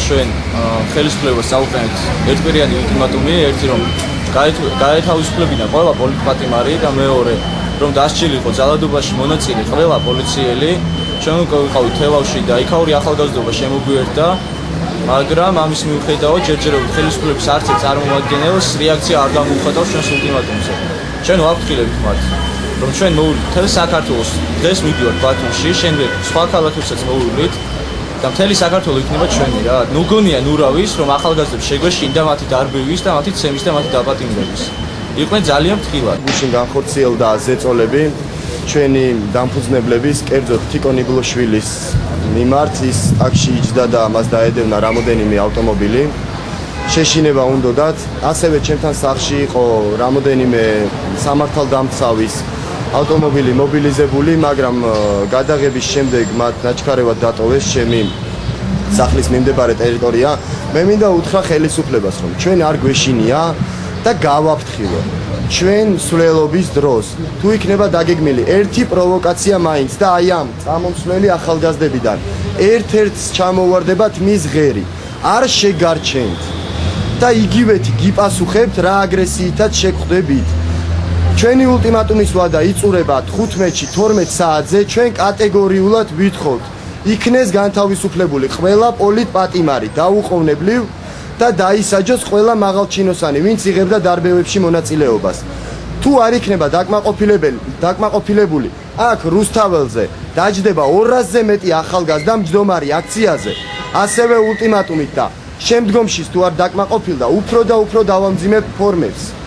ჩვენ ხელისუფლებას წავუყენებთ ერთკვირიანი ულტიმატუმი, ერთი რომ გაეთავისუფლებინა ყველა პოლიტპატიმარი და მეორე რომ დასჯილიყო ძალადობაში მონაწილე ყველა პოლიციელი. ჩვენ უკვე ვიყავით თელავში და იქაური ახალგაზრდობა შემოგვიერთდა, მაგრამ ამის მიუხედავად ჯერჯერობით ხელისუფლების არც ერთ წარმომადგენელს რეაქცია არ გამოუხატავს ჩვენს ულტიმატუმზე. ჩვენ ვაფრთხილებით მათ, რომ ჩვენ მოვიდით მთელ საქართველოს, დღეს მივდივართ ბათუმში, შემდეგ სხვა ქალაქებსაც მოვიდით და მთელი საქართველო იქნება ჩვენი რა. ნუ გონია ნურავის, რომ ახალგაზრდებს შეგვეშინდა მათი დარბევის და მათი ცემის და მათი დაპატიმრების. იყვნენ ძალიან ფრთხილად. გუშინ განხორციელდა ზეწოლები ჩვენი დამფუძნებლების, კერძოდ თიკო ნიბლოშვილის მიმართ. ის ტაქსში იჯდა და მას დაედევნა რამოდენიმე ავტომობილი. შეშინება უნდოდათ. ასევე ჩემთან სახლში იყო რამოდენიმე სამართალდამცავის ავტომობილი მობილიზებული, მაგრამ გადაღების შემდეგ მათ ნაჩქარევად დატოვეს ჩემი სახლის მიმდებარე ტერიტორია. მე მინდა უთხრა ხელისუფლებას, რომ ჩვენ არ გვეშინია და გავაფრთხილო ჩვენ სვლელობის დროს. თუ იქნება დაგეგმილი ერთი პროვოკაცია მაინც და აი ამ წამომსვლელი ახალგაზრდებიდან ერთ-ერთს ჩამოვარდებათ მის ღერი, არ შეგარჩენთ და იგივეთი გიპასუხებთ რა აგრესიითაც შეგხვდებით. ჩვენი ულტიმატუმის ვადა იწურება 15-ში 12 საათზე. ჩვენ კატეგორიულად ვითხოვთ იქნეს განთავისუფლებული ყველა პოლიტპატიმარი დაუყოვნებლივ და დაისაჯოს ყველა მაღალჩინოსანი, ვინც იღებდა დარბევებში მონაწილეობას. თუ არ იქნება დაკმაყოფილებული აქ რუსთაველზე დაჯდება 200-ზე მეტი ახალგაზრდა მჯდომარი აქციაზე, ასევე ულტიმატუმით და შემდგომში თუ არ დაკმაყოფილდა, უფრო და უფრო დავამძიმებ ფორმებს.